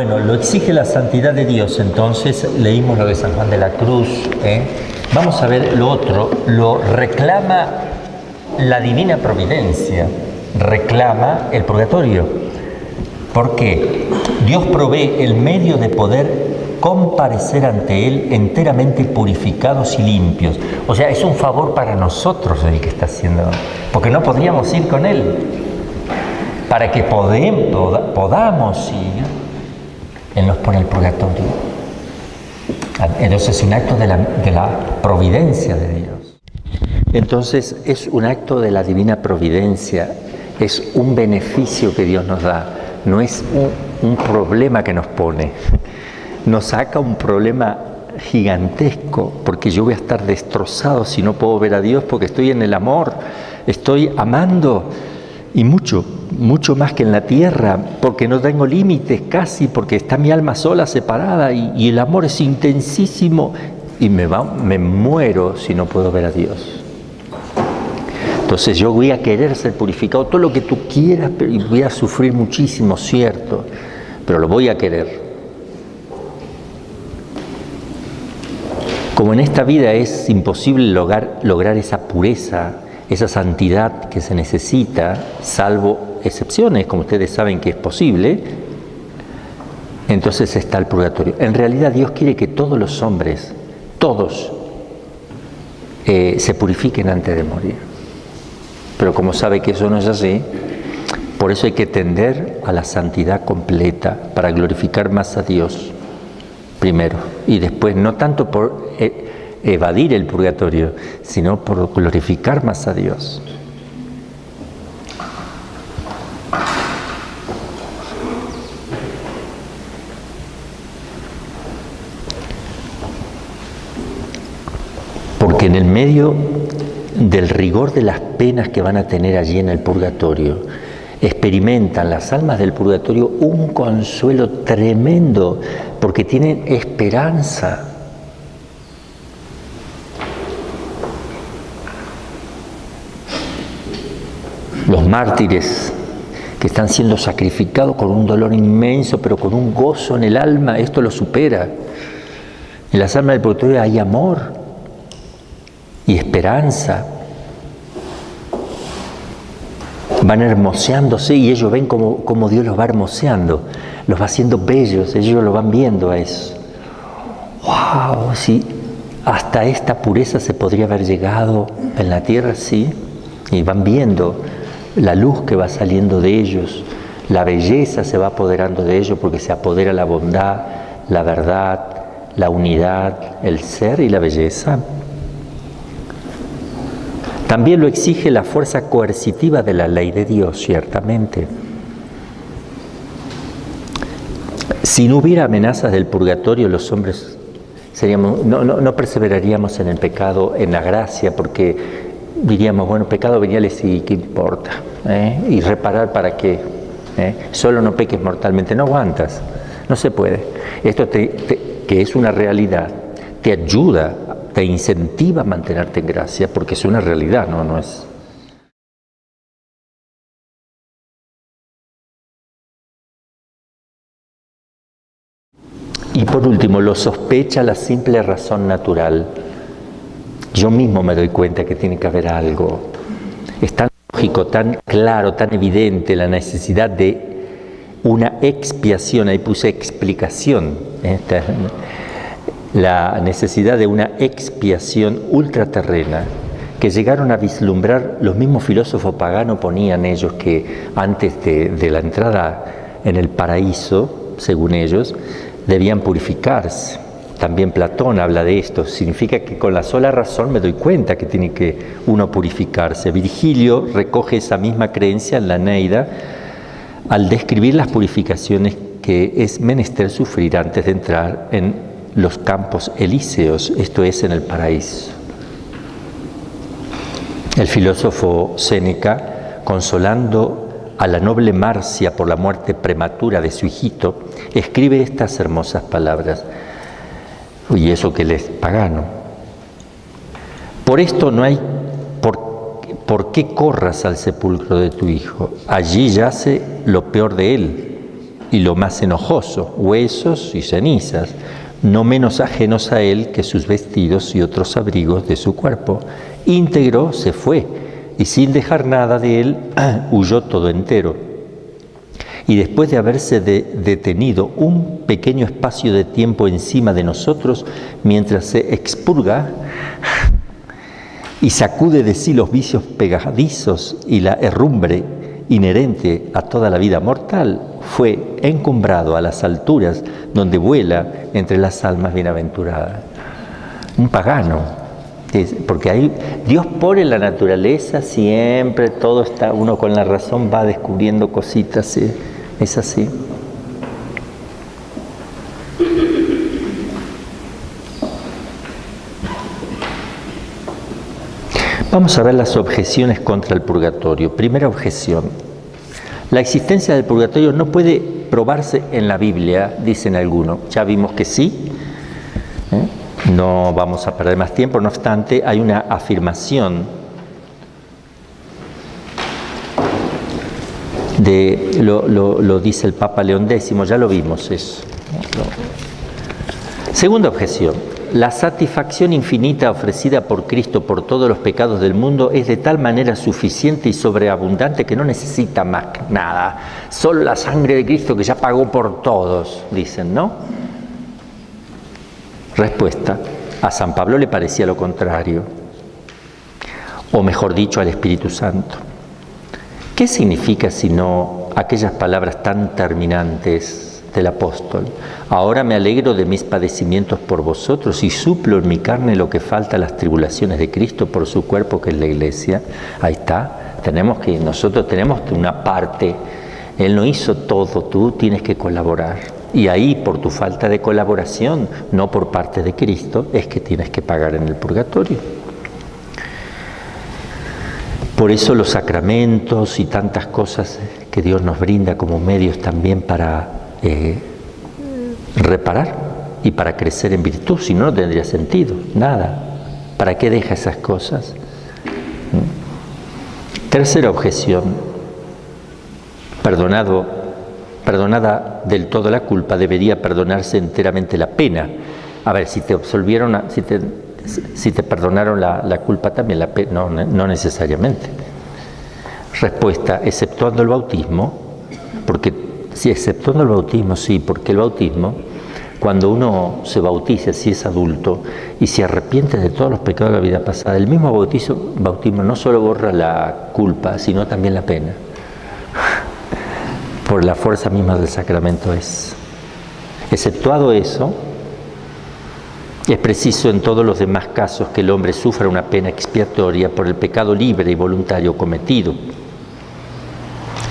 Bueno, lo exige la santidad de Dios, entonces leímos lo de San Juan de la Cruz. Vamos a ver lo otro, lo reclama la divina providencia, reclama el purgatorio. ¿Por qué? Dios provee el medio de poder comparecer ante Él enteramente purificados y limpios. O sea, es un favor para nosotros el que está haciendo, porque no podríamos ir con Él. Para que podamos ir, Él nos pone el purgatorio. Entonces es un acto de la providencia de Dios. Entonces es un acto de la divina providencia, es un beneficio que Dios nos da, no es un problema que nos pone. Nos saca un problema gigantesco, porque yo voy a estar destrozado si no puedo ver a Dios, porque estoy en el amor, estoy amando, y mucho más que en la tierra, porque no tengo límites casi, porque está mi alma sola, separada, y el amor es intensísimo, y me muero si no puedo ver a Dios. Entonces yo voy a querer ser purificado, todo lo que tú quieras, y voy a sufrir muchísimo, cierto, pero lo voy a querer. Como en esta vida es imposible lograr esa pureza, esa santidad que se necesita, salvo excepciones, como ustedes saben que es posible, entonces está el purgatorio. En realidad Dios quiere que todos los hombres, todos, se purifiquen antes de morir. Pero como sabe que eso no es así, por eso hay que tender a la santidad completa, para glorificar más a Dios primero, y después no tanto por evadir el purgatorio, sino por glorificar más a Dios. Porque en el medio del rigor de las penas que van a tener allí en el purgatorio, experimentan las almas del purgatorio un consuelo tremendo, porque tienen esperanza. Los mártires que están siendo sacrificados con un dolor inmenso, pero con un gozo en el alma, esto lo supera. En las almas del purgatorio hay amor y esperanza. Van hermoseándose y ellos ven cómo Dios los va hermoseando, los va haciendo bellos, ellos lo van viendo a eso. ¡Wow! Sí, hasta esta pureza se podría haber llegado en la tierra, sí. Y van viendo la luz que va saliendo de ellos, la belleza se va apoderando de ellos, porque se apodera la bondad, la verdad, la unidad, el ser y la belleza. También lo exige la fuerza coercitiva de la ley de Dios, ciertamente. Si no hubiera amenazas del purgatorio, los hombres no perseveraríamos en el pecado, en la gracia, porque diríamos, bueno, pecado veniales y qué importa, y reparar para qué, solo no peques mortalmente, no aguantas, no se puede. Esto que es una realidad, te ayuda, te incentiva a mantenerte en gracia, porque es una realidad, no es. Y por último, lo sospecha la simple razón natural. Yo mismo me doy cuenta que tiene que haber algo. Es tan lógico, tan claro, tan evidente la necesidad de una expiación, ahí puse explicación, la necesidad de una expiación ultraterrena que llegaron a vislumbrar los mismos filósofos paganos. Ponían ellos que antes de la entrada en el paraíso, según ellos, debían purificarse. También Platón habla de esto, significa que con la sola razón me doy cuenta que tiene que uno purificarse. Virgilio recoge esa misma creencia en la Eneida al describir las purificaciones que es menester sufrir antes de entrar en los campos elíseos, esto es, en el paraíso. El filósofo Séneca, consolando a la noble Marcia por la muerte prematura de su hijito, escribe estas hermosas palabras. Y eso que él es pagano. Por esto no hay por qué corras al sepulcro de tu hijo. Allí yace lo peor de él, y lo más enojoso, huesos y cenizas, no menos ajenos a él que sus vestidos y otros abrigos de su cuerpo. Íntegro se fue, y sin dejar nada de él, huyó todo entero. Y después de haberse detenido un pequeño espacio de tiempo encima de nosotros, mientras se expurga y sacude de sí los vicios pegadizos y la herrumbre inherente a toda la vida mortal, fue encumbrado a las alturas donde vuela entre las almas bienaventuradas. Un pagano, porque ahí Dios pone en la naturaleza siempre, todo está, uno con la razón va descubriendo cositas, es así. Vamos a ver las objeciones contra el purgatorio. Primera objeción. La existencia del purgatorio no puede probarse en la Biblia, dicen algunos. Ya vimos que sí. No vamos a perder más tiempo. No obstante, hay una afirmación lo dice el Papa León X, ya lo vimos eso. Segunda objeción. La satisfacción infinita ofrecida por Cristo por todos los pecados del mundo es de tal manera suficiente y sobreabundante que no necesita más nada. Solo la sangre de Cristo que ya pagó por todos, dicen, ¿no? Respuesta. A San Pablo le parecía lo contrario. O mejor dicho, al Espíritu Santo. ¿Qué significa sino aquellas palabras tan terminantes del apóstol? Ahora me alegro de mis padecimientos por vosotros y suplo en mi carne lo que falta a las tribulaciones de Cristo por su cuerpo que es la Iglesia. Ahí está, nosotros tenemos una parte. Él no hizo todo, tú tienes que colaborar. Y ahí, por tu falta de colaboración, no por parte de Cristo, es que tienes que pagar en el purgatorio. Por eso los sacramentos y tantas cosas que Dios nos brinda como medios también para reparar y para crecer en virtud, si no, no tendría sentido, nada. ¿Para qué deja esas cosas? Tercera objeción. Perdonada del todo la culpa, debería perdonarse enteramente la pena. A ver, si te absolvieron, si te perdonaron la culpa también, la pena, no necesariamente. Respuesta, exceptuando el bautismo, exceptuando el bautismo, sí, porque el bautismo, cuando uno se bautiza, si es adulto, y se arrepiente de todos los pecados de la vida pasada, el mismo bautismo no solo borra la culpa, sino también la pena. Por la fuerza misma del sacramento es. Exceptuado eso, es preciso en todos los demás casos que el hombre sufra una pena expiatoria por el pecado libre y voluntario cometido.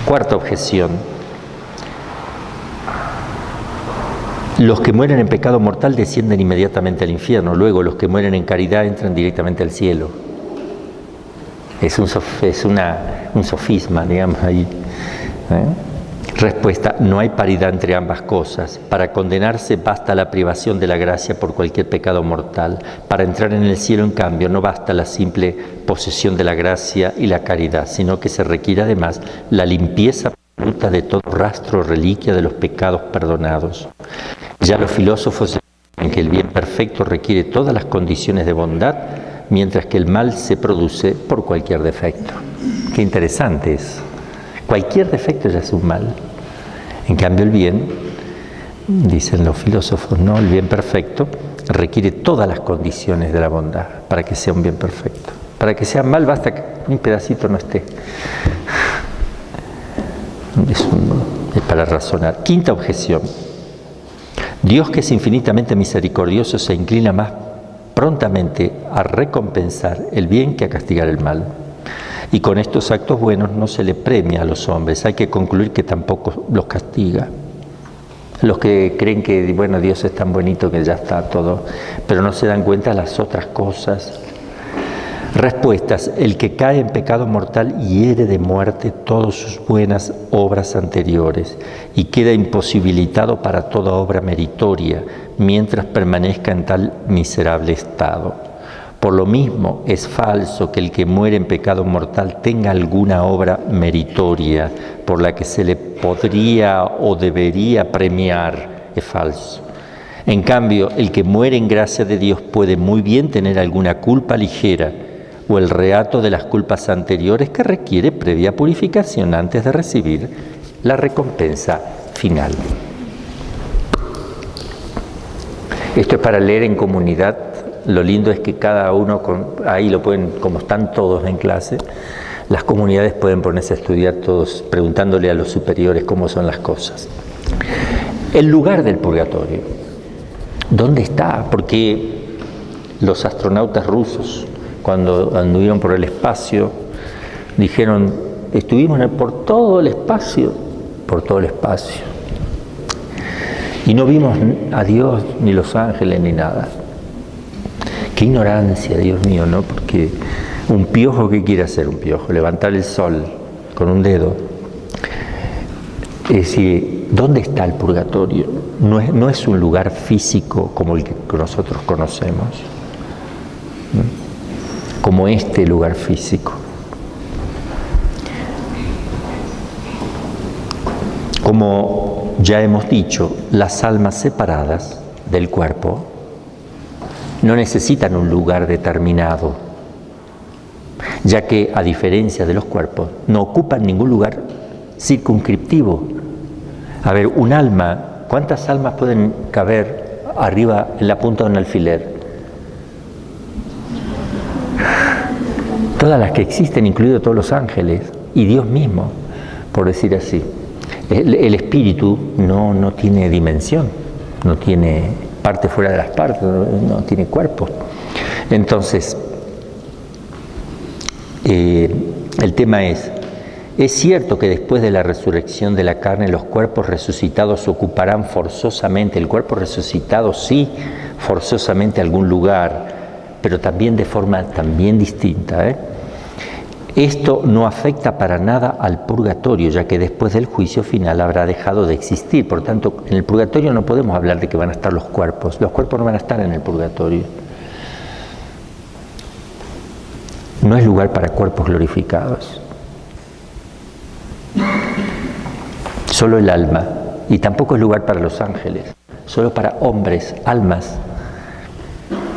Cuarta objeción. Los que mueren en pecado mortal descienden inmediatamente al infierno, luego los que mueren en caridad entran directamente al cielo. Es un sofisma, digamos, ahí. Respuesta, no hay paridad entre ambas cosas. Para condenarse basta la privación de la gracia por cualquier pecado mortal. Para entrar en el cielo, en cambio, no basta la simple posesión de la gracia y la caridad, sino que se requiere además la limpieza absoluta de todo rastro o reliquia de los pecados perdonados. Ya los filósofos dicen que el bien perfecto requiere todas las condiciones de bondad, mientras que el mal se produce por cualquier defecto. Qué interesante es. Cualquier defecto ya es un mal. En cambio el bien, dicen los filósofos, no, el bien perfecto requiere todas las condiciones de la bondad para que sea un bien perfecto. Para que sea mal basta que un pedacito no esté. Es para razonar. Quinta objeción. Dios, que es infinitamente misericordioso, se inclina más prontamente a recompensar el bien que a castigar el mal. Y con estos actos buenos no se le premia a los hombres, hay que concluir que tampoco los castiga. Los que creen que, bueno, Dios es tan bonito que ya está todo, pero no se dan cuenta de las otras cosas. Respuestas, el que cae en pecado mortal hiere de muerte todas sus buenas obras anteriores y queda imposibilitado para toda obra meritoria mientras permanezca en tal miserable estado. Por lo mismo, es falso que el que muere en pecado mortal tenga alguna obra meritoria por la que se le podría o debería premiar. Es falso. En cambio, el que muere en gracia de Dios puede muy bien tener alguna culpa ligera o el reato de las culpas anteriores que requiere previa purificación antes de recibir la recompensa final. Esto es para leer en comunidad. Lo lindo es que cada uno, ahí lo pueden, como están todos en clase, las comunidades pueden ponerse a estudiar todos, preguntándole a los superiores cómo son las cosas. El lugar del purgatorio, ¿dónde está? Porque los astronautas rusos, cuando anduvieron por el espacio, dijeron, estuvimos por todo el espacio, y no vimos a Dios, ni los ángeles, ni nada. Qué ignorancia, Dios mío, ¿no? Porque un piojo, ¿qué quiere hacer un piojo? Levantar el sol con un dedo. Es decir, ¿dónde está el purgatorio? No es un lugar físico como el que nosotros conocemos, ¿no? Como este lugar físico. Como ya hemos dicho, las almas separadas del cuerpo no necesitan un lugar determinado, ya que, a diferencia de los cuerpos, no ocupan ningún lugar circunscriptivo. A ver, un alma, ¿cuántas almas pueden caber arriba en la punta de un alfiler? Todas las que existen, incluidos todos los ángeles y Dios mismo, por decir así. El espíritu no tiene dimensión, no tiene parte fuera de las partes, no tiene cuerpo. Entonces, el tema es cierto que después de la resurrección de la carne, los cuerpos resucitados ocuparán forzosamente, el cuerpo resucitado sí, forzosamente algún lugar, pero también de forma también distinta, Esto no afecta para nada al purgatorio, ya que después del juicio final habrá dejado de existir. Por tanto, en el purgatorio no podemos hablar de que van a estar los cuerpos no van a estar en el purgatorio. No es lugar para cuerpos glorificados. Solo el alma, y tampoco es lugar para los ángeles, solo para hombres, almas,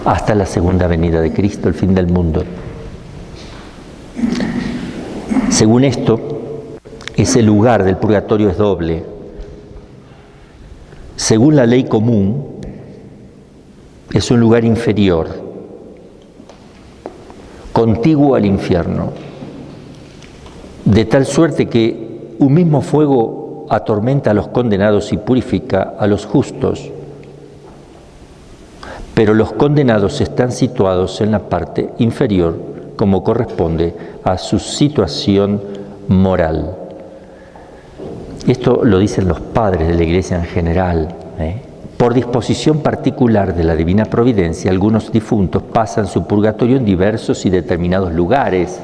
hasta la segunda venida de Cristo, el fin del mundo. Según esto, ese lugar del purgatorio es doble. Según la ley común, es un lugar inferior, contiguo al infierno, de tal suerte que un mismo fuego atormenta a los condenados y purifica a los justos, pero los condenados están situados en la parte inferior, como corresponde a su situación moral. Esto lo dicen los padres de la Iglesia en general. Por disposición particular de la divina providencia, algunos difuntos pasan su purgatorio en diversos y determinados lugares,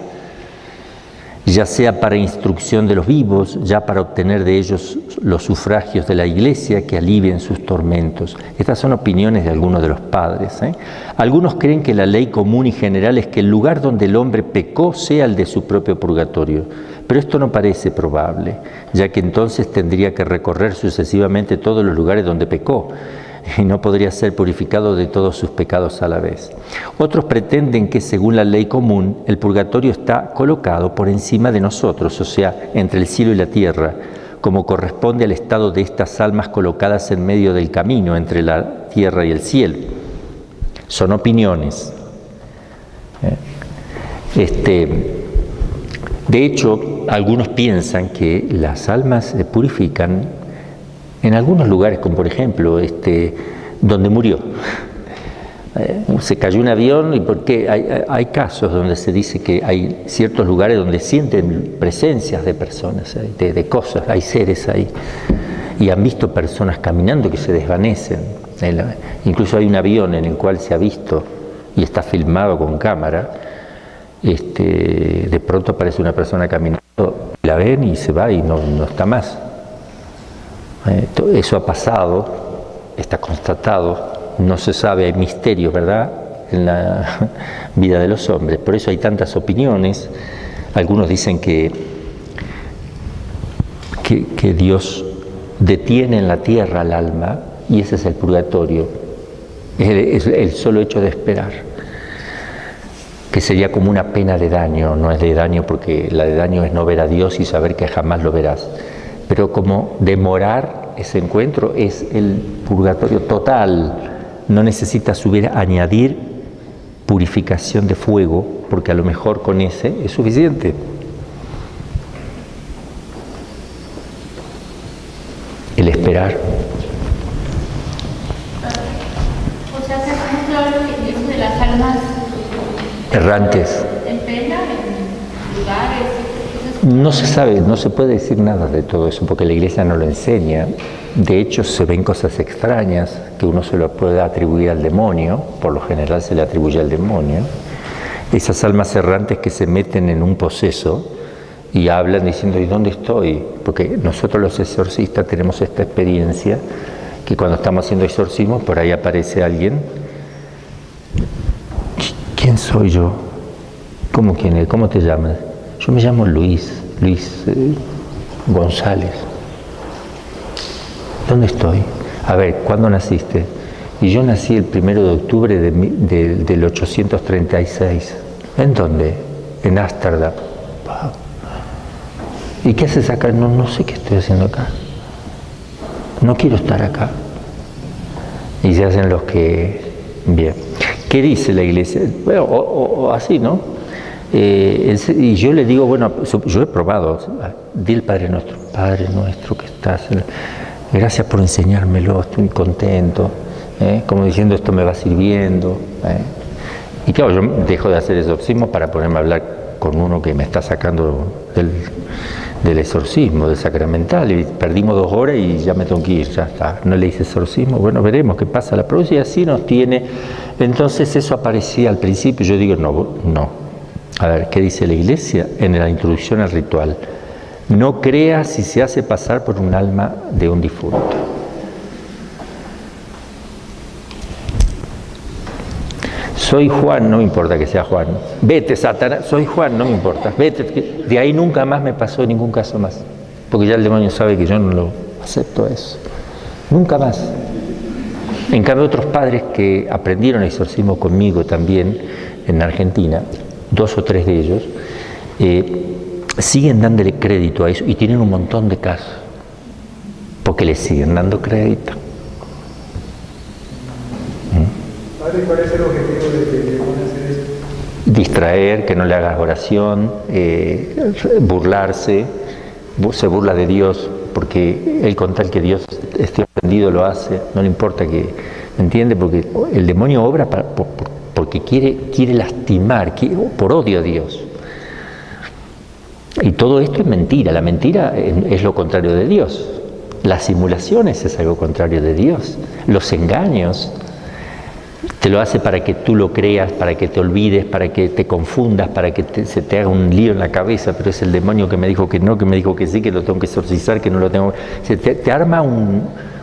ya sea para instrucción de los vivos, ya para obtener de ellos los sufragios de la Iglesia que alivien sus tormentos. Estas son opiniones de algunos de los padres. Algunos creen que la ley común y general es que el lugar donde el hombre pecó sea el de su propio purgatorio, pero esto no parece probable, ya que entonces tendría que recorrer sucesivamente todos los lugares donde pecó, y no podría ser purificado de todos sus pecados a la vez. Otros pretenden que, según la ley común, el purgatorio está colocado por encima de nosotros, o sea, entre el cielo y la tierra, como corresponde al estado de estas almas colocadas en medio del camino entre la tierra y el cielo. Son opiniones. De hecho, algunos piensan que las almas se purifican en algunos lugares, como por ejemplo donde murió. Se cayó un avión y porque hay casos donde se dice que hay ciertos lugares donde sienten presencias de personas, de cosas, hay seres ahí, y han visto personas caminando que se desvanecen. Incluso hay un avión en el cual se ha visto y está filmado con cámara. De pronto aparece una persona caminando, la ven y se va y no está más. Eso ha pasado, está constatado, no se sabe, hay misterio, ¿verdad? en la vida de los hombres. Por eso hay tantas opiniones. Algunos dicen que Dios detiene en la tierra al alma y ese es el purgatorio. Es el solo hecho de esperar, que sería como una pena de daño. No es de daño porque la de daño es no ver a Dios y saber que jamás lo verás, pero como demorar ese encuentro es el purgatorio total. No necesitas añadir purificación de fuego, porque a lo mejor con ese es suficiente. El esperar. O sea, se ejemplo lo que de las almas errantes. En pena, en lugares. No se sabe, no se puede decir nada de todo eso porque la Iglesia no lo enseña. De hecho, se ven cosas extrañas que uno se lo puede atribuir al demonio, por lo general se le atribuye al demonio. Esas almas errantes que se meten en un poseso y hablan diciendo, ¿y dónde estoy? Porque nosotros los exorcistas tenemos esta experiencia que cuando estamos haciendo exorcismos, por ahí aparece alguien. ¿Quién soy yo? ¿Cómo quién es? ¿Cómo te llamas? Yo me llamo Luis González. ¿Dónde estoy? A ver, ¿cuándo naciste? Y yo nací el 1 de octubre del 836. ¿En dónde? En Ámsterdam. Wow. ¿Y qué haces acá? No sé qué estoy haciendo acá. No quiero estar acá. Y se hacen los que... Bien. ¿Qué dice la Iglesia? Bueno, o así, ¿no? Y yo le digo, bueno, yo he probado, di el Padre Nuestro que estás, gracias por enseñármelo, estoy contento, como diciendo esto me va sirviendo. Y claro, yo dejo de hacer exorcismo para ponerme a hablar con uno que me está sacando del exorcismo, del sacramental, y perdimos 2 horas y ya me tengo que ir, ya está, no le hice exorcismo, bueno, veremos qué pasa la próxima, y así nos tiene. Entonces eso aparecía al principio, yo digo, no. A ver, ¿qué dice la Iglesia en la introducción al ritual? No creas si se hace pasar por un alma de un difunto. Soy Juan, no me importa que sea Juan. Vete, Satanás, soy Juan, no me importa. Vete, de ahí nunca más me pasó ningún caso más. Porque ya el demonio sabe que yo no lo acepto eso. Nunca más. En cambio, otros padres que aprendieron exorcismo conmigo también en Argentina, 2 o 3 de ellos, siguen dándole crédito a eso y tienen un montón de casos, porque le siguen dando crédito. Padre, ¿cuál es el objetivo de que van a hacer esto? Distraer, que no le hagas oración, burlarse, se burla de Dios, porque él con tal que Dios esté ofendido lo hace, no le importa que, ¿me entiende? Porque el demonio obra porque quiere lastimar, por odio a Dios. Y todo esto es mentira. La mentira es lo contrario de Dios. Las simulaciones es algo contrario de Dios. Los engaños te lo hace para que tú lo creas, para que te olvides, para que te confundas, para que se te haga un lío en la cabeza, pero es el demonio que me dijo que no, que me dijo que sí, que lo tengo que exorcizar, que no lo tengo. Te arma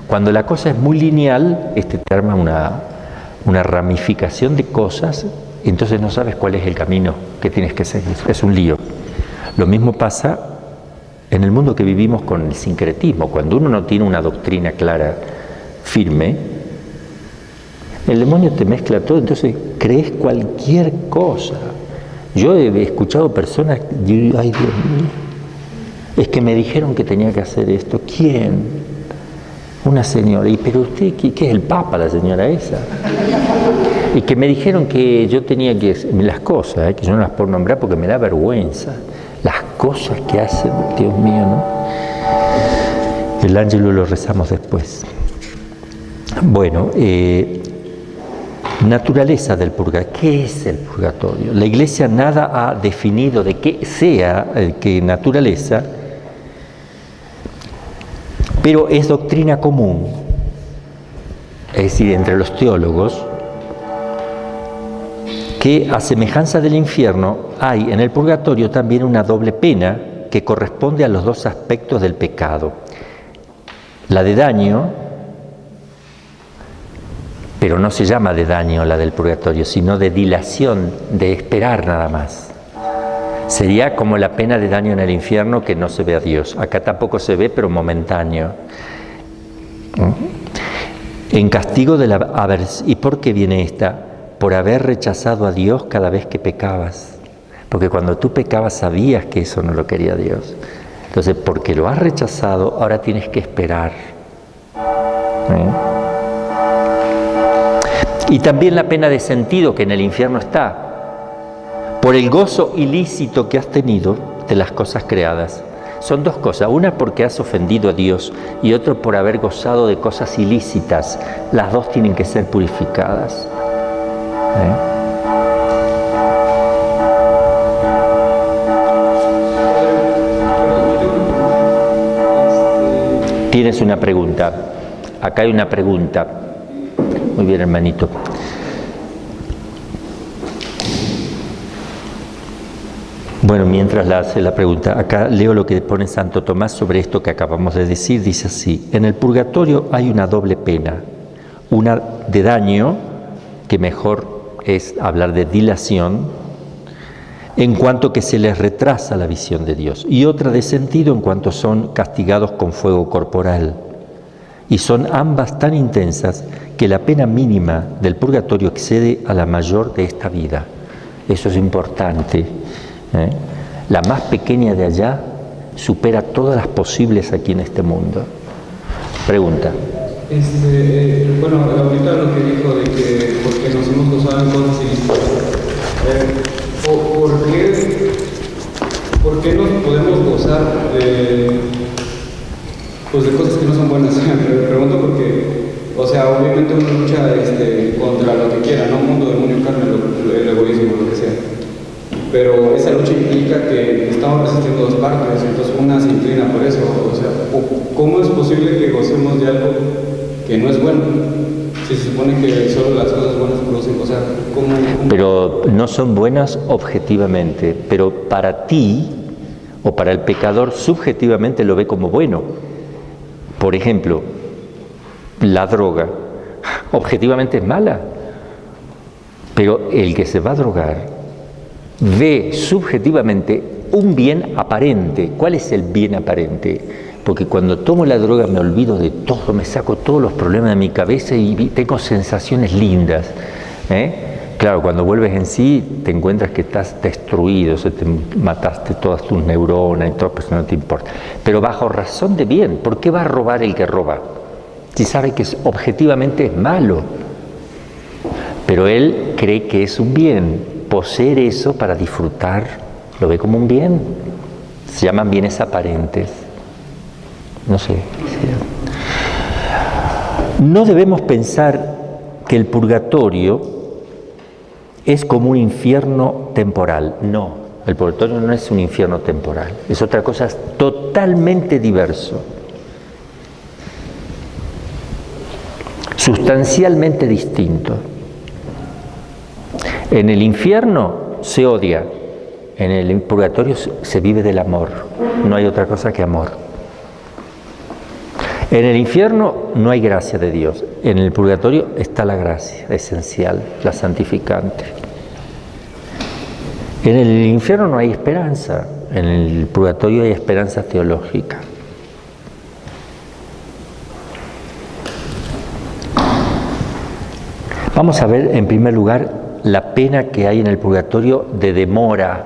cuando la cosa es muy lineal, te arma una ramificación de cosas, entonces no sabes cuál es el camino que tienes que seguir. Es un lío. Lo mismo pasa en el mundo que vivimos con el sincretismo. Cuando uno no tiene una doctrina clara, firme, el demonio te mezcla todo, entonces crees cualquier cosa. Yo he escuchado personas, ay Dios mío, es que me dijeron que tenía que hacer esto. ¿Quién? Una señora. ¿Y pero usted qué es el Papa, la señora esa? Y que me dijeron que yo tenía que las cosas, que yo no las puedo nombrar porque me da vergüenza. Las cosas que hacen, Dios mío, ¿no? El ángelus lo rezamos después. Bueno, naturaleza del purgatorio. ¿Qué es el purgatorio? La Iglesia nada ha definido de qué sea, qué naturaleza, pero es doctrina común, es decir, entre los teólogos, que a semejanza del infierno hay en el purgatorio también una doble pena que corresponde a los 2 aspectos del pecado. La de daño Pero no se llama de daño la del purgatorio, sino de dilación, de esperar nada más. Sería como la pena de daño en el infierno, que no se ve a Dios. Acá tampoco se ve, pero momentáneo. En castigo de la aversión. ¿Y por qué viene esta? Por haber rechazado a Dios cada vez que pecabas. Porque cuando tú pecabas sabías que eso no lo quería Dios. Entonces, porque lo has rechazado, ahora tienes que esperar. Y también la pena de sentido, que en el infierno está. Por el gozo ilícito que has tenido de las cosas creadas. Son dos cosas, una porque has ofendido a Dios y otro por haber gozado de cosas ilícitas. Las dos tienen que ser purificadas. Tienes una pregunta. Acá hay una pregunta. Muy bien, hermanito. Bueno, mientras la hace la pregunta, acá leo lo que pone Santo Tomás sobre esto que acabamos de decir. Dice así: en el purgatorio hay una doble pena, una de daño, que mejor es hablar de dilación, en cuanto que se les retrasa la visión de Dios, y otra de sentido en cuanto son castigados con fuego corporal. Y son ambas tan intensas que la pena mínima del purgatorio excede a la mayor de esta vida. Eso es importante. La más pequeña de allá supera todas las posibles aquí en este mundo. Pregunta. Bueno, ahorita lo que dijo de que porque nos hemos gozado en cosas ilícitas, ¿por qué nos podemos gozar de cosas que no son buenas? Me pregunto porque, o sea, obviamente uno lucha contra lo que quiera, ¿no? Mundo, demonio, carne, el egoísmo, lo que sea. Pero esa lucha implica que estamos resistiendo dos partes, entonces una se inclina por eso. O sea, ¿cómo es posible que gocemos de algo que no es bueno? Si se supone que solo las cosas buenas producen, o sea, ¿cómo? Pero no son buenas objetivamente, pero para ti o para el pecador subjetivamente lo ve como bueno. Por ejemplo, la droga objetivamente es mala, pero el que se va a drogar ve subjetivamente un bien aparente. ¿Cuál es el bien aparente? Porque cuando tomo la droga me olvido de todo, me saco todos los problemas de mi cabeza y tengo sensaciones lindas. Claro, cuando vuelves en sí te encuentras que estás destruido, te mataste todas tus neuronas y todo, pues no te importa. Pero bajo razón de bien, ¿por qué va a robar el que roba? Si sabe que objetivamente es malo, pero él cree que es un bien. Poseer eso para disfrutar, lo ve como un bien. Se llaman bienes aparentes. No sé. No debemos pensar que el purgatorio es como un infierno temporal. No, el purgatorio no es un infierno temporal. Es otra cosa totalmente diverso. Sustancialmente distinto. En el infierno se odia, en el purgatorio se vive del amor, no hay otra cosa que amor. En el infierno no hay gracia de Dios, en el purgatorio está la gracia esencial, la santificante. En el infierno no hay esperanza, en el purgatorio hay esperanza teológica. Vamos a ver en primer lugar la pena que hay en el purgatorio de demora,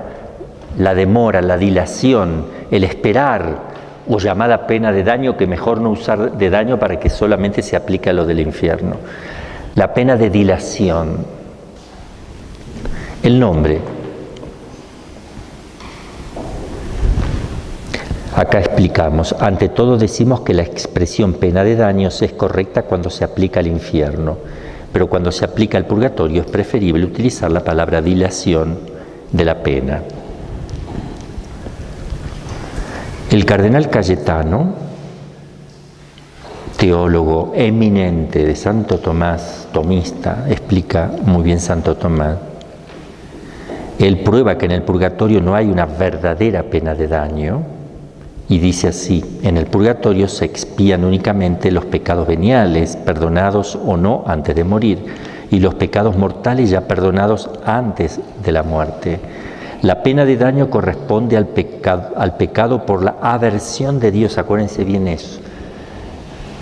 la dilación, el esperar, o llamada pena de daño, que mejor no usar de daño para que solamente se aplique a lo del infierno. La pena de dilación. El nombre. Acá explicamos, ante todo decimos que la expresión pena de daños es correcta cuando se aplica al infierno. Pero cuando se aplica al purgatorio es preferible utilizar la palabra dilación de la pena. El cardenal Cayetano, teólogo eminente de Santo Tomás, tomista, explica muy bien Santo Tomás. Él prueba que en el purgatorio no hay una verdadera pena de daño Y dice así: en el purgatorio se expían únicamente los pecados veniales, perdonados o no antes de morir, y los pecados mortales ya perdonados antes de la muerte. La pena de daño corresponde al pecado por la aversión de Dios. Acuérdense bien eso.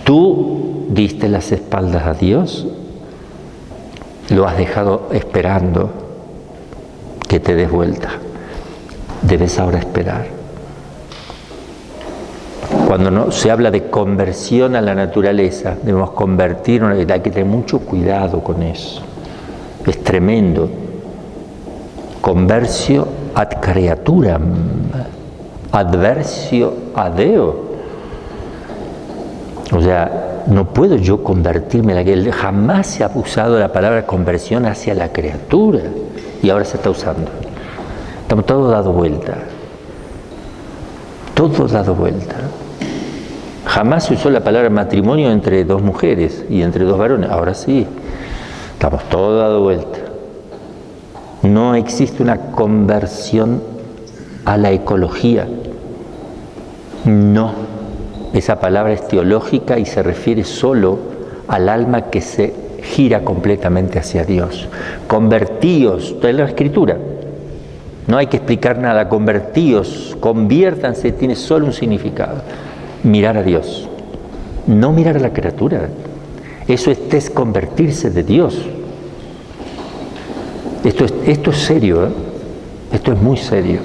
Tú diste las espaldas a Dios, lo has dejado esperando que te des vuelta. Debes ahora esperar. Cuando se habla de conversión a la naturaleza, debemos convertirnos, hay que tener mucho cuidado con eso. Es tremendo. Conversio ad creaturam, adversio a Deo. O sea, no puedo yo convertirme en la que jamás se ha usado la palabra conversión hacia la criatura y ahora se está usando. Estamos todos dado vuelta. Todos dado vuelta. Jamás se usó la palabra matrimonio entre dos mujeres y entre dos varones. Ahora sí. Estamos todos dado vuelta. No existe una conversión a la ecología. No. Esa palabra es teológica y se refiere solo al alma que se gira completamente hacia Dios. Convertíos, está en la Escritura. No hay que explicar nada. Convertíos, conviértanse, tiene solo un significado. Mirar a Dios. No mirar a la criatura. Eso es desconvertirse de Dios. Esto es serio, ¿eh? Esto es muy serio.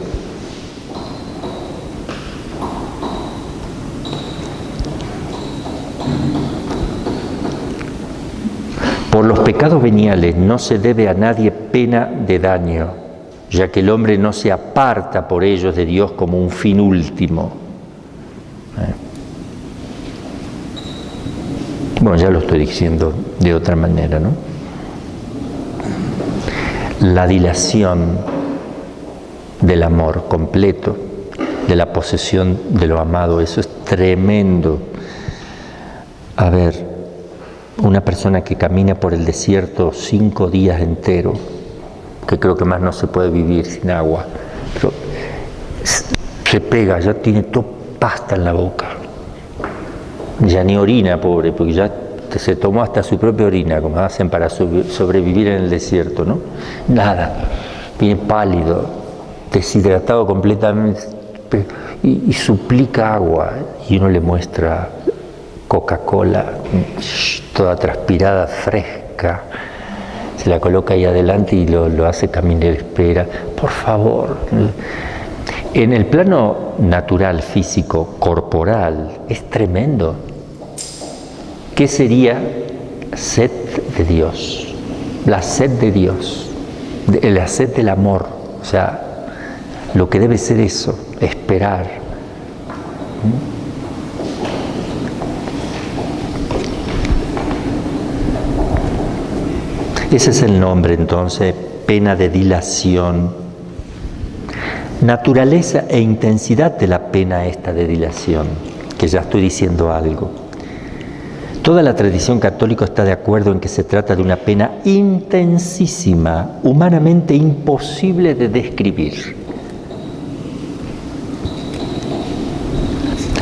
Por los pecados veniales no se debe a nadie pena de daño, ya que el hombre no se aparta por ellos de Dios como un fin último. Bueno, ya lo estoy diciendo de otra manera, ¿no? La dilación del amor completo, de la posesión de lo amado, eso es tremendo. A ver, una persona que camina por el desierto 5 días enteros, que creo que más no se puede vivir sin agua, pero se pega, ya tiene toda pasta en la boca, ya ni orina, pobre, porque ya se tomó hasta su propia orina, como hacen para sobrevivir en el desierto, ¿no? Nada, viene pálido, deshidratado completamente, y suplica agua, y uno le muestra Coca-Cola, toda transpirada, fresca, se la coloca ahí adelante y lo hace caminar, espera, por favor. En el plano natural, físico, corporal, es tremendo. ¿Qué sería sed de Dios? La sed de Dios, la sed del amor, o sea, lo que debe ser eso, esperar. Ese es el nombre entonces, pena de dilación. Naturaleza e intensidad de la pena esta de dilación, que ya estoy diciendo algo. Toda la tradición católica está de acuerdo en que se trata de una pena intensísima, humanamente imposible de describir.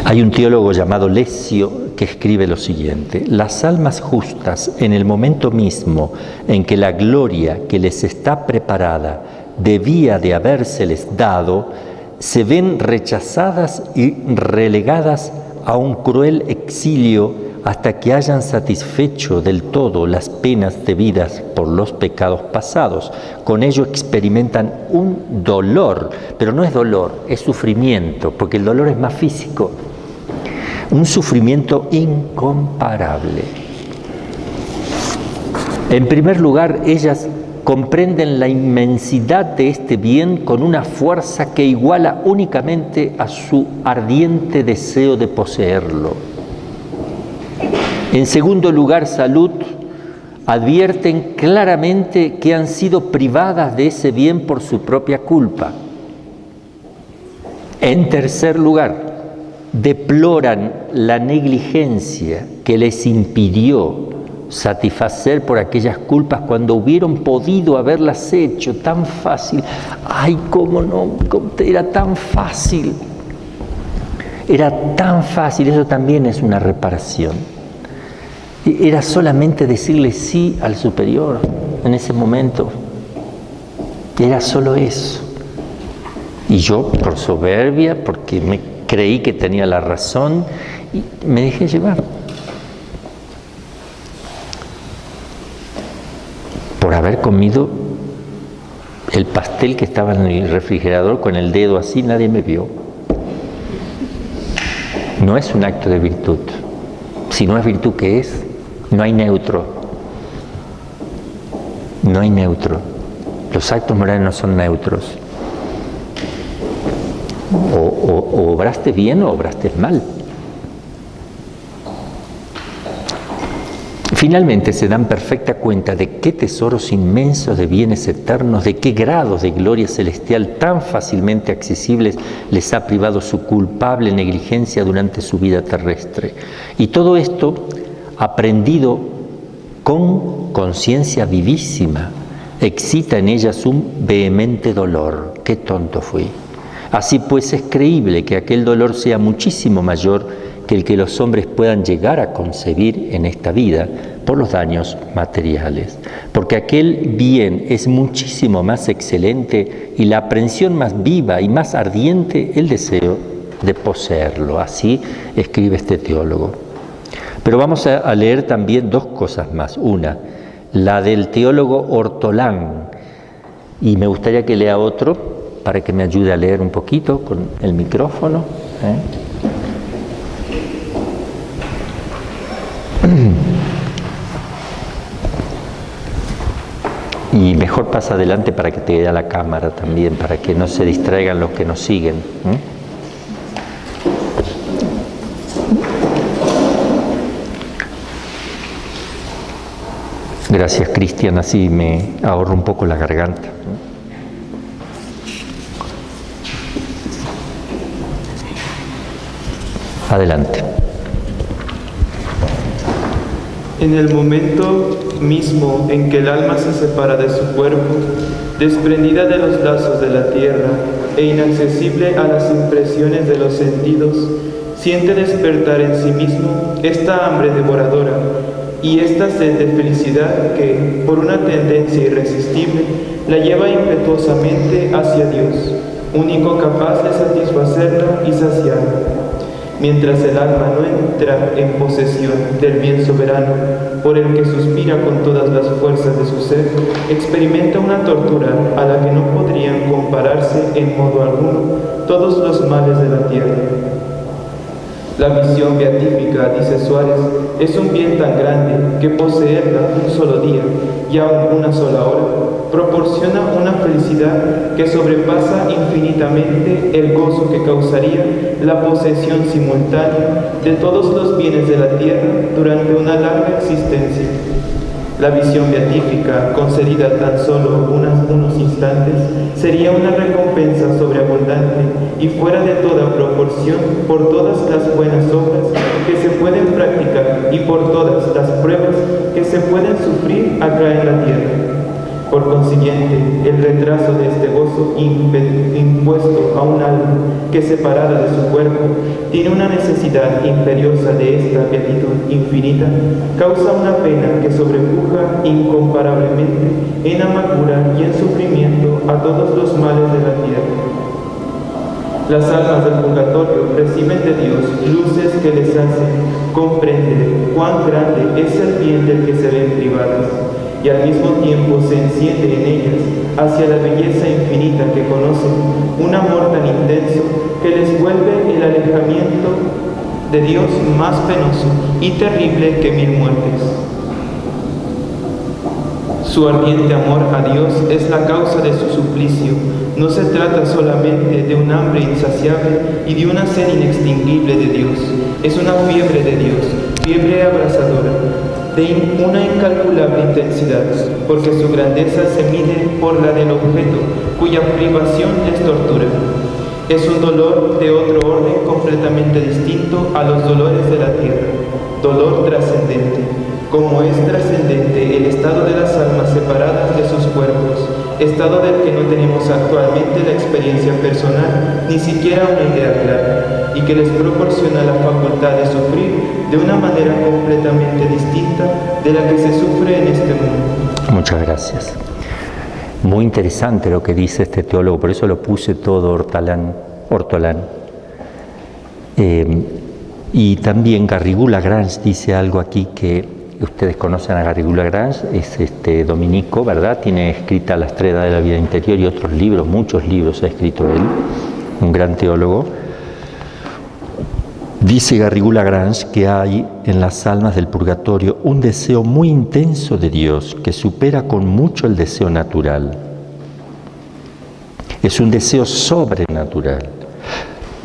Hay un teólogo llamado Lesio que escribe lo siguiente: las almas justas, en el momento mismo en que la gloria que les está preparada debía de habérseles dado, se ven rechazadas y relegadas a un cruel exilio hasta que hayan satisfecho del todo las penas debidas por los pecados pasados. Con ello experimentan un dolor, pero no es dolor, es sufrimiento, porque el dolor es más físico. Un sufrimiento incomparable. En primer lugar, ellas comprenden la inmensidad de este bien con una fuerza que iguala únicamente a su ardiente deseo de poseerlo. En segundo lugar, salud, advierten claramente que han sido privadas de ese bien por su propia culpa. En tercer lugar, deploran la negligencia que les impidió satisfacer por aquellas culpas cuando hubieron podido haberlas hecho tan fácil. ¡Ay, cómo no! Era tan fácil. Era tan fácil, eso también es una reparación. Era solamente decirle sí al superior en ese momento. Era solo eso. Y yo, por soberbia, porque me creí que tenía la razón, y me dejé llevar. Por haber comido el pastel que estaba en el refrigerador con el dedo así, nadie me vio. No es un acto de virtud. Si no es virtud, ¿qué es? No hay neutro. No hay neutro. Los actos morales no son neutros. O obraste bien o obraste mal. Finalmente se dan perfecta cuenta de qué tesoros inmensos de bienes eternos, de qué grados de gloria celestial tan fácilmente accesibles les ha privado su culpable negligencia durante su vida terrestre. Y todo esto aprendido con conciencia vivísima excita en ellas un vehemente dolor. ¡Qué tonto fui! Así pues es creíble que aquel dolor sea muchísimo mayor que el que los hombres puedan llegar a concebir en esta vida por los daños materiales, porque aquel bien es muchísimo más excelente y la aprehensión más viva y más ardiente el deseo de poseerlo. Así escribe este teólogo. Pero vamos a leer también dos cosas más. Una, la del teólogo Ortolán, y me gustaría que lea otro para que me ayude a leer un poquito con el micrófono. Y mejor pasa adelante para que te vea la cámara también, para que no se distraigan los que nos siguen. Gracias, Cristian, así me ahorro un poco la garganta. Adelante. En el momento mismo en que el alma se separa de su cuerpo, desprendida de los lazos de la tierra e inaccesible a las impresiones de los sentidos, siente despertar en sí mismo esta hambre devoradora y esta sed de felicidad que, por una tendencia irresistible, la lleva impetuosamente hacia Dios, único capaz de satisfacerla y saciarla. Mientras el alma no entra en posesión del bien soberano por el que suspira con todas las fuerzas de su ser, experimenta una tortura a la que no podrían compararse en modo alguno todos los males de la tierra. La visión beatífica, dice Suárez, es un bien tan grande que poseerla un solo día y aún una sola hora proporciona una felicidad que sobrepasa infinitamente el gozo que causaría la posesión simultánea de todos los bienes de la tierra durante una larga existencia. La visión beatífica, concedida tan solo unos instantes, sería una recompensa sobreabundante y fuera de toda proporción por todas las buenas obras que se pueden practicar y por todas las pruebas que se pueden sufrir acá en la tierra. Por consiguiente, el retraso de este gozo impuesto a un alma que, separada de su cuerpo, tiene una necesidad imperiosa de esta beatitud infinita, causa una pena que sobrepuja incomparablemente en amargura y en sufrimiento a todos los males de la tierra. Las almas del purgatorio reciben de Dios luces que les hacen comprender cuán grande es el bien del que se ven privadas, y al mismo tiempo se enciende en ellas, hacia la belleza infinita que conocen, un amor tan intenso que les vuelve el alejamiento de Dios más penoso y terrible que 1000 muertes. Su ardiente amor a Dios es la causa de su suplicio. No se trata solamente de un hambre insaciable y de una sed inextinguible de Dios. Es una fiebre de Dios, fiebre abrasadora, de una incalculable intensidad, porque su grandeza se mide por la del objeto, cuya privación es tortura. Es un dolor de otro orden completamente distinto a los dolores de la tierra, dolor trascendente, como es trascendente el estado de las almas separadas de sus cuerpos, estado del que no tenemos actualmente la experiencia personal, ni siquiera una idea clara. y que les proporciona la facultad de sufrir de una manera completamente distinta de la que se sufre en este mundo. Muchas gracias. Muy interesante lo que dice este teólogo, por eso lo puse todo Ortolán. Y también Garrigou-Lagrange dice algo aquí que ustedes conocen a Garrigou-Lagrange, es dominico, ¿verdad? Tiene escrita Las Tres Edades de la Vida Interior y otros libros, muchos libros ha escrito él, un gran teólogo. Dice Garrigou-Lagrange que hay en las almas del purgatorio un deseo muy intenso de Dios que supera con mucho el deseo natural. Es un deseo sobrenatural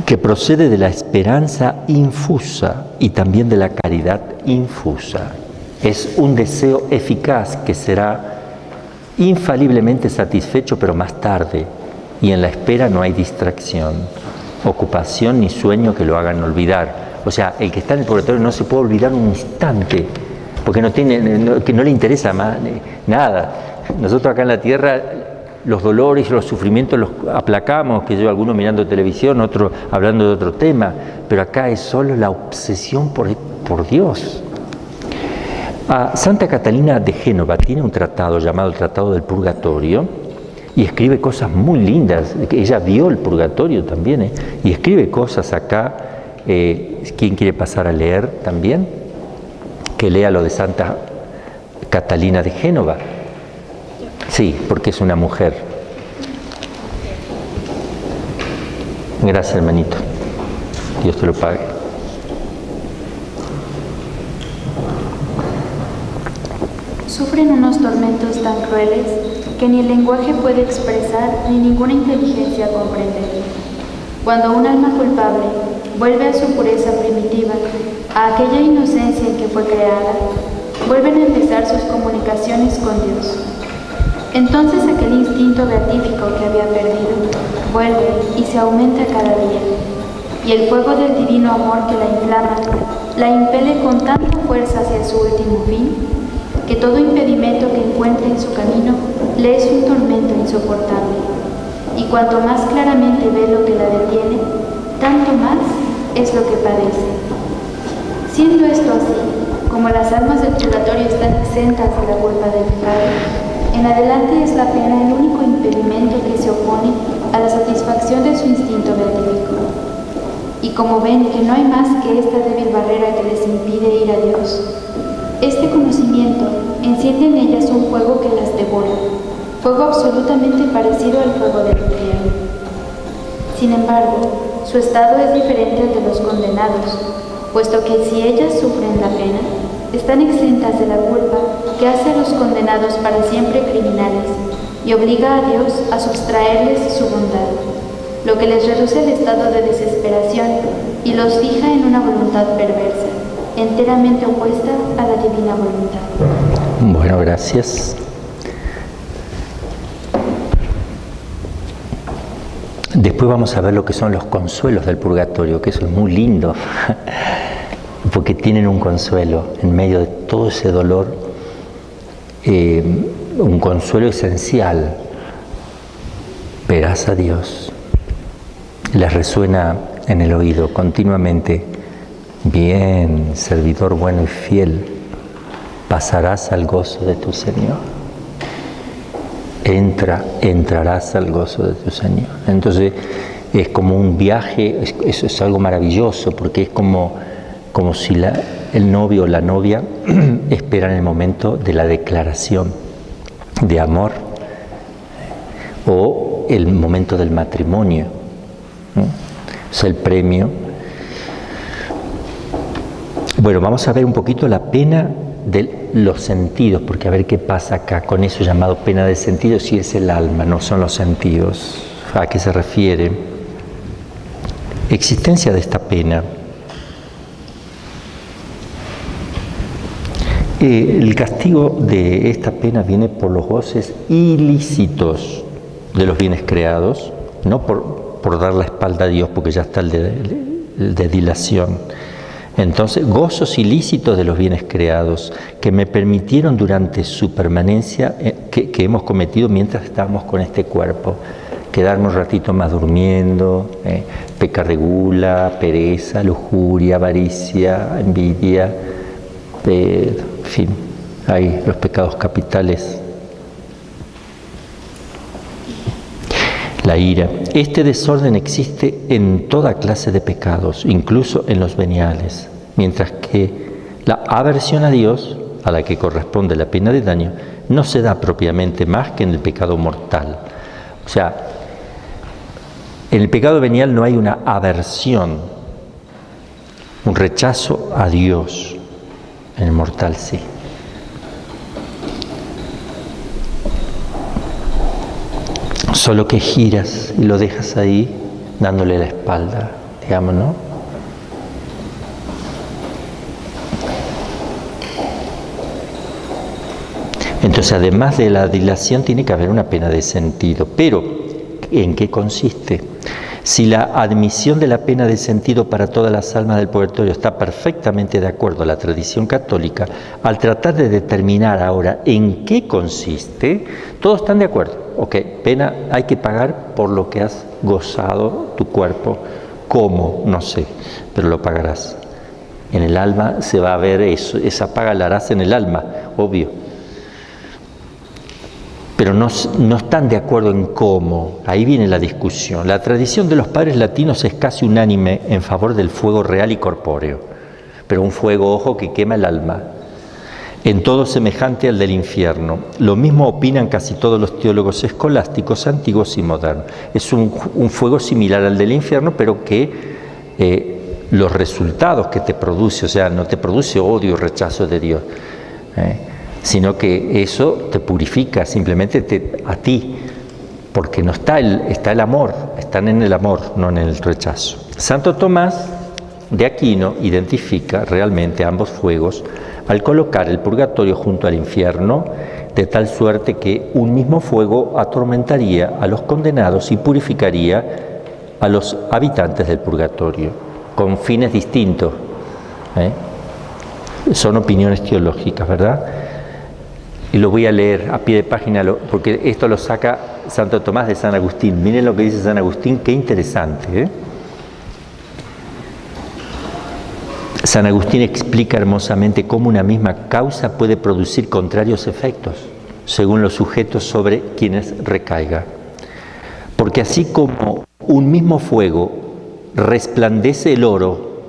que procede de la esperanza infusa y también de la caridad infusa. Es un deseo eficaz que será infaliblemente satisfecho, pero más tarde, y en la espera no hay distracción, ocupación ni sueño que lo hagan olvidar. O sea, el que está en el purgatorio no se puede olvidar un instante, porque que no le interesa más nada. Nosotros acá en la tierra los dolores y los sufrimientos los aplacamos, que yo algunos mirando televisión, otros hablando de otro tema, pero acá es solo la obsesión por Dios. Santa Catalina de Génova tiene un tratado llamado el Tratado del Purgatorio y escribe cosas muy lindas. Ella vio el purgatorio también, y escribe cosas acá. ¿Quién quiere pasar a leer también? Que lea lo de Santa Catalina de Génova. Sí, porque es una mujer. Gracias, hermanito. Dios te lo pague. Sufren unos tormentos tan crueles que ni el lenguaje puede expresar ni ninguna inteligencia comprender. Cuando un alma culpable vuelve a su pureza primitiva, a aquella inocencia en que fue creada, vuelven a empezar sus comunicaciones con Dios. Entonces aquel instinto beatífico que había perdido vuelve y se aumenta cada día, y el fuego del divino amor que la inflama la impele con tanta fuerza hacia su último fin, que todo impedimento que encuentre en su camino le es un tormento insoportable, y cuanto más claramente ve lo que la detiene, tanto más es lo que padece. Siendo esto así, como las almas del purgatorio están exentas de la culpa del pecado, en adelante es la pena el único impedimento que se opone a la satisfacción de su instinto beatífico. Y como ven que no hay más que esta débil barrera que les impide ir a Dios, este conocimiento enciende en ellas un fuego que las devora, fuego absolutamente parecido al fuego del infierno. Sin embargo, su estado es diferente al de los condenados, puesto que si ellas sufren la pena, están exentas de la culpa que hace a los condenados para siempre criminales y obliga a Dios a sustraerles su bondad, lo que les reduce al estado de desesperación y los fija en una voluntad perversa, enteramente opuesta a la divina voluntad. Bueno, gracias. Después vamos a ver lo que son los consuelos del purgatorio, que eso es muy lindo, porque tienen un consuelo en medio de todo ese dolor, un consuelo esencial. Verás a Dios. Les resuena en el oído continuamente: bien, servidor bueno y fiel, pasarás al gozo de tu Señor. Entrarás al gozo de tu Señor. Entonces es como un viaje, eso es algo maravilloso, porque es como si el novio o la novia esperan el momento de la declaración de amor o el momento del matrimonio, ¿no? Es el premio. Bueno, vamos a ver un poquito la pena de los sentidos, porque a ver qué pasa acá con eso llamado pena de sentidos, si es el alma, no son los sentidos. ¿A qué se refiere? Existencia de esta pena. El castigo de esta pena viene por los goces ilícitos de los bienes creados, no por dar la espalda a Dios, porque ya está el de dilación. Entonces, gozos ilícitos de los bienes creados que me permitieron durante su permanencia, que hemos cometido mientras estábamos con este cuerpo, quedarme un ratito más durmiendo, pecar de gula, pereza, lujuria, avaricia, envidia, en fin, hay los pecados capitales. La ira. Este desorden existe en toda clase de pecados, incluso en los veniales, mientras que la aversión a Dios, a la que corresponde la pena de daño, no se da propiamente más que en el pecado mortal. O sea, en el pecado venial no hay una aversión, un rechazo a Dios. En el mortal sí. Solo que giras y lo dejas ahí, dándole la espalda, digamos, ¿no? Entonces, además de la dilación, tiene que haber una pena de sentido. Pero, ¿en qué consiste? Si la admisión de la pena de sentido para todas las almas del purgatorio está perfectamente de acuerdo a la tradición católica, al tratar de determinar ahora en qué consiste, todos están de acuerdo. Ok, pena hay que pagar por lo que has gozado tu cuerpo. ¿Cómo? No sé, pero lo pagarás. En el alma se va a ver eso, esa paga la harás en el alma, obvio. Pero no están de acuerdo en cómo. Ahí viene la discusión. La tradición de los padres latinos es casi unánime en favor del fuego real y corpóreo, pero un fuego, ojo, que quema el alma, en todo semejante al del infierno. Lo mismo opinan casi todos los teólogos escolásticos, antiguos y modernos. Es un fuego similar al del infierno, pero que los resultados que te produce, o sea, no te produce odio o rechazo de Dios, sino que eso te purifica simplemente a ti, porque no está el amor, están en el amor, no en el rechazo. Santo Tomás de Aquino identifica realmente ambos fuegos al colocar el purgatorio junto al infierno, de tal suerte que un mismo fuego atormentaría a los condenados y purificaría a los habitantes del purgatorio, con fines distintos. Son opiniones teológicas, ¿verdad? Y lo voy a leer a pie de página, porque esto lo saca Santo Tomás de San Agustín. Miren lo que dice San Agustín, qué interesante. San Agustín explica hermosamente cómo una misma causa puede producir contrarios efectos, según los sujetos sobre quienes recaiga. Porque así como un mismo fuego resplandece el oro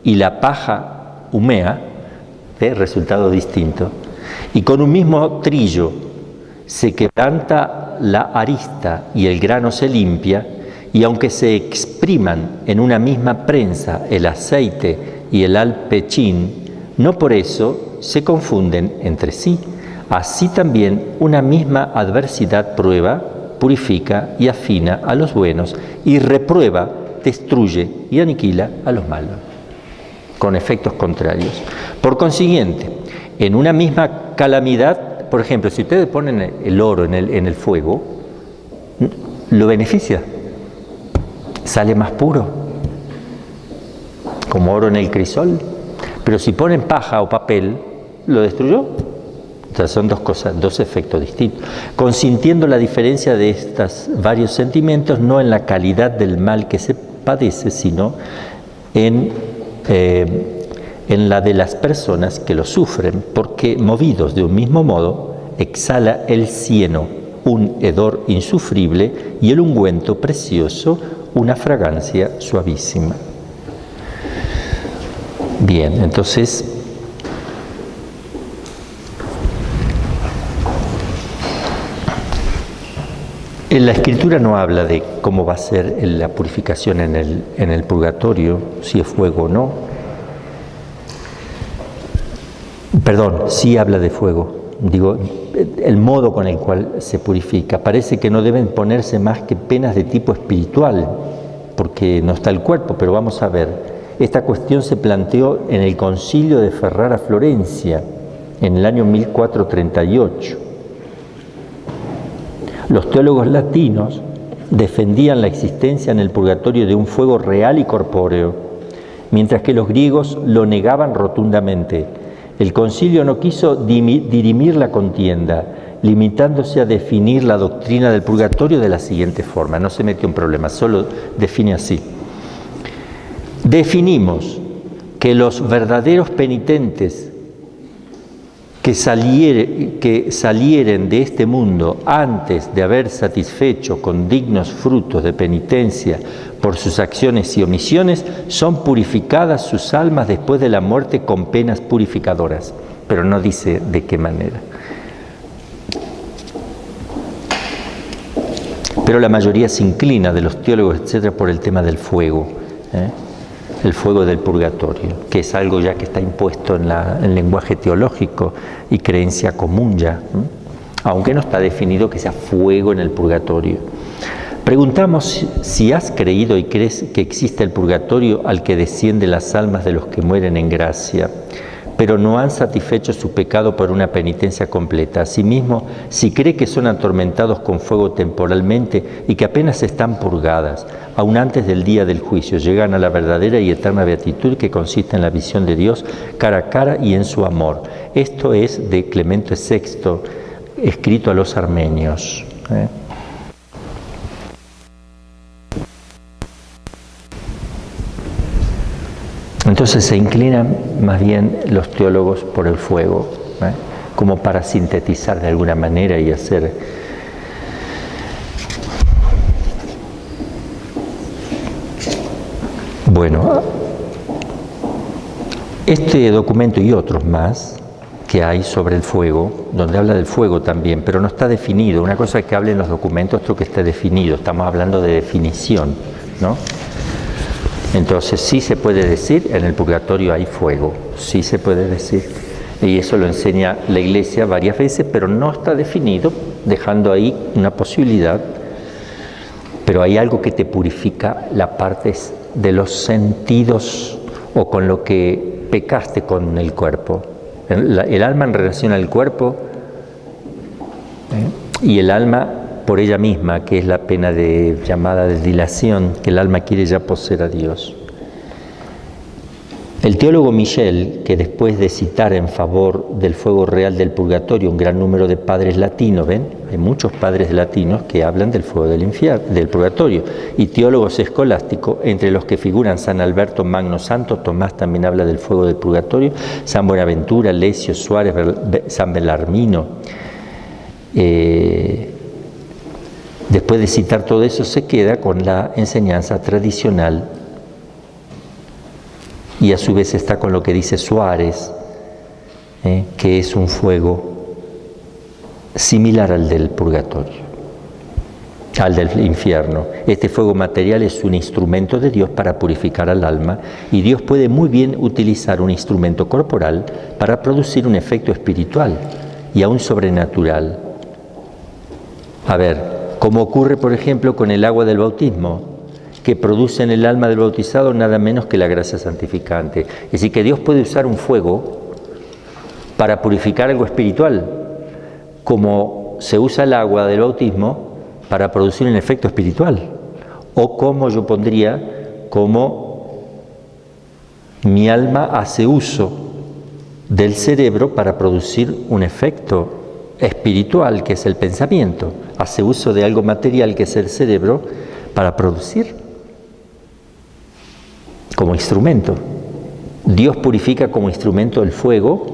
y la paja humea, resultado distinto, y con un mismo trillo se quebranta la arista y el grano se limpia, y aunque se expriman en una misma prensa el aceite y el alpechín, no por eso se confunden entre sí. Así también una misma adversidad prueba, purifica y afina a los buenos, y reprueba, destruye y aniquila a los malos, con efectos contrarios. Por consiguiente, en una misma calamidad, por ejemplo, si ustedes ponen el oro en el fuego, lo beneficia, sale más puro, como oro en el crisol. Pero si ponen paja o papel, lo destruyó. O sea, son dos cosas, dos efectos distintos. Consintiendo la diferencia de estos varios sentimientos, no en la calidad del mal que se padece, sino en la de las personas que lo sufren, porque movidos de un mismo modo, exhala el cieno un hedor insufrible y el ungüento precioso una fragancia suavísima. Bien, entonces, en la Escritura no habla de cómo va a ser la purificación en el purgatorio, si es fuego o no. Perdón, sí habla de fuego, digo, el modo con el cual se purifica. Parece que no deben ponerse más que penas de tipo espiritual, porque no está el cuerpo, pero vamos a ver. Esta cuestión se planteó en el Concilio de Ferrara, Florencia, en el año 1438. Los teólogos latinos defendían la existencia en el purgatorio de un fuego real y corpóreo, mientras que los griegos lo negaban rotundamente. El concilio no quiso dirimir la contienda, limitándose a definir la doctrina del purgatorio de la siguiente forma. No se metió en problemas, solo define así. Definimos que los verdaderos penitentes que salieren de este mundo antes de haber satisfecho con dignos frutos de penitencia por sus acciones y omisiones, son purificadas sus almas después de la muerte con penas purificadoras, pero no dice de qué manera. Pero la mayoría se inclina, de los teólogos, etcétera, por el tema del fuego, el fuego del purgatorio, que es algo ya que está impuesto en el lenguaje teológico y creencia común ya, aunque no está definido que sea fuego en el purgatorio. Preguntamos si has creído y crees que existe el purgatorio al que descienden las almas de los que mueren en gracia, pero no han satisfecho su pecado por una penitencia completa. Asimismo, si cree que son atormentados con fuego temporalmente y que apenas están purgadas, aún antes del día del juicio, llegan a la verdadera y eterna beatitud que consiste en la visión de Dios cara a cara y en su amor. Esto es de Clemente VI, escrito a los armenios. Entonces se inclinan más bien los teólogos por el fuego, como para sintetizar de alguna manera y hacer... Bueno, este documento y otros más que hay sobre el fuego, donde habla del fuego también, pero no está definido. Una cosa es que hablen los documentos, otro que esté definido. Estamos hablando de definición, ¿no? Entonces sí se puede decir, en el purgatorio hay fuego, sí se puede decir. Y eso lo enseña la Iglesia varias veces, pero no está definido, dejando ahí una posibilidad. Pero hay algo que te purifica la parte de los sentidos o con lo que pecaste con el cuerpo. El alma en relación al cuerpo y el alma por ella misma, que es la pena llamada de dilación, que el alma quiere ya poseer a Dios. El teólogo Michel, que después de citar en favor del fuego real del purgatorio un gran número de padres latinos, ¿ven? Hay muchos padres latinos que hablan del fuego del purgatorio, y teólogos escolásticos, entre los que figuran San Alberto Magno, Santo Tomás también habla del fuego del purgatorio, San Buenaventura, Lesio, Suárez, San Belarmino. Después de citar todo eso, se queda con la enseñanza tradicional y a su vez está con lo que dice Suárez, que es un fuego similar al del purgatorio, al del infierno. Este fuego material es un instrumento de Dios para purificar al alma, y Dios puede muy bien utilizar un instrumento corporal para producir un efecto espiritual y aún sobrenatural. A ver, como ocurre, por ejemplo, con el agua del bautismo, que produce en el alma del bautizado nada menos que la gracia santificante. Es decir, que Dios puede usar un fuego para purificar algo espiritual, como se usa el agua del bautismo para producir un efecto espiritual. O como yo pondría, como mi alma hace uso del cerebro para producir un efecto espiritual, que es el pensamiento. Hace uso de algo material, que es el cerebro, para producir como instrumento. Dios purifica como instrumento el fuego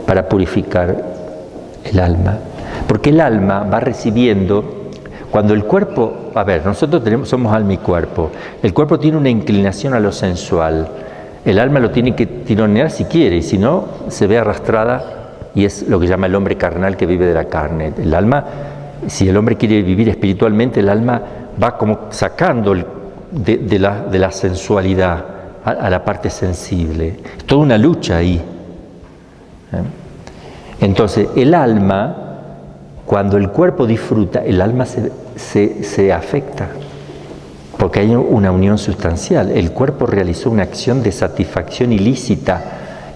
para purificar el alma. Porque el alma va recibiendo, cuando el cuerpo, a ver, nosotros somos alma y cuerpo. El cuerpo tiene una inclinación a lo sensual. El alma lo tiene que tironear si quiere, y si no, se ve arrastrada, y es lo que llama el hombre carnal, que vive de la carne. El alma, si el hombre quiere vivir espiritualmente, el alma va como sacando de la sensualidad a la parte sensible. Es toda una lucha ahí. Entonces, el alma, cuando el cuerpo disfruta, el alma se afecta, porque hay una unión sustancial. El cuerpo realizó una acción de satisfacción ilícita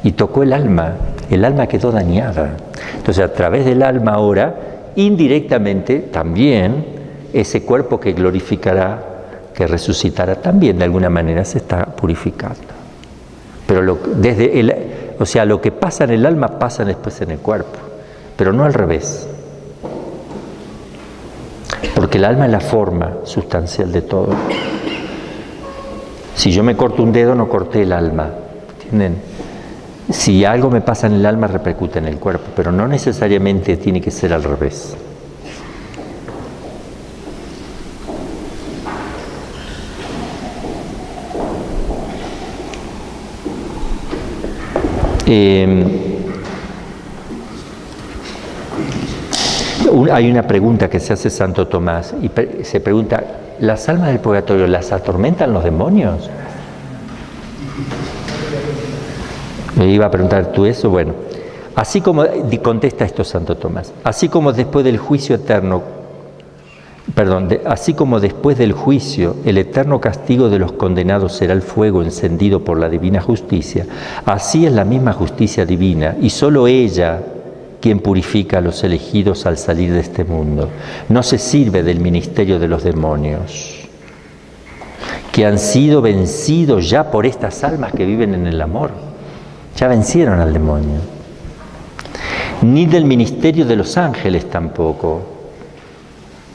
y tocó el alma quedó dañada. Entonces, a través del alma ahora, indirectamente, también ese cuerpo que glorificará, que resucitará, también de alguna manera se está purificando. Pero lo que pasa en el alma pasa después en el cuerpo. pero no al revés. Porque el alma es la forma sustancial de todo. Si yo me corto un dedo, no corté el alma. ¿Entienden? Si algo me pasa en el alma, repercute en el cuerpo, pero no necesariamente tiene que ser al revés. Hay una pregunta que se hace Santo Tomás y se pregunta, ¿las almas del purgatorio las atormentan los demonios? Me iba a preguntar tú eso, bueno, así como contesta esto Santo Tomás, así como después del juicio eterno, así como después del juicio el eterno castigo de los condenados será el fuego encendido por la divina justicia, así es la misma justicia divina y solo ella quien purifica a los elegidos al salir de este mundo. No se sirve del ministerio de los demonios, que han sido vencidos ya por estas almas que viven en el amor. Ya vencieron al demonio. Ni del ministerio de los ángeles tampoco,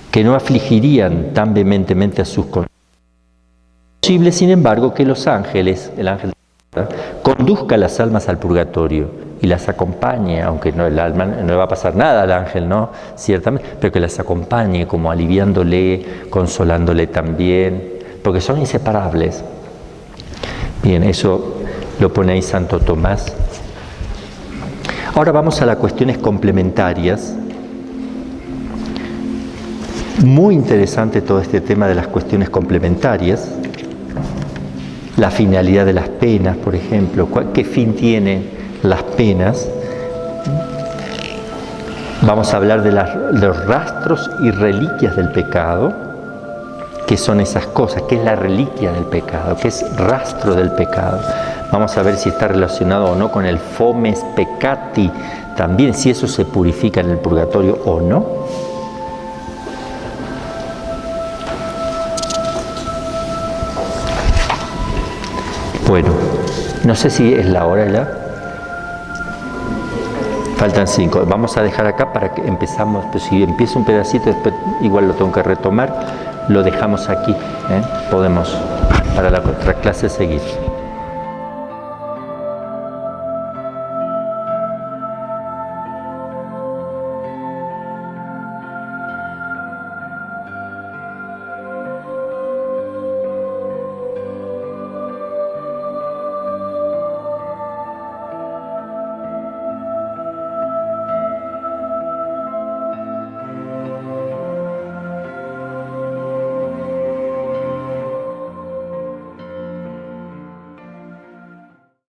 que no afligirían tan vehementemente a sus condenados. Es posible, sin embargo, que los ángeles, el ángel conduzca las almas al purgatorio y las acompañe, aunque no, el alma no le va a pasar nada al ángel, ¿no? Ciertamente, pero que las acompañe como aliviándole, consolándole también, porque son inseparables. Bien, eso lo pone ahí Santo Tomás. Ahora vamos a las cuestiones complementarias. Muy interesante todo este tema de las cuestiones complementarias. La finalidad de las penas, por ejemplo. ¿Qué fin tienen las penas? Vamos a hablar de los rastros y reliquias del pecado. ¿Qué son esas cosas? ¿Qué es la reliquia del pecado? ¿Qué es rastro del pecado? Vamos a ver si está relacionado o no con el fomes peccati, también si eso se purifica en el purgatorio o no. Bueno, no sé si es la hora ya. Faltan 5. Vamos a dejar acá para que empezamos. Pues si empiezo un pedacito, después igual lo tengo que retomar. Lo dejamos aquí. Podemos para la otra clase seguir.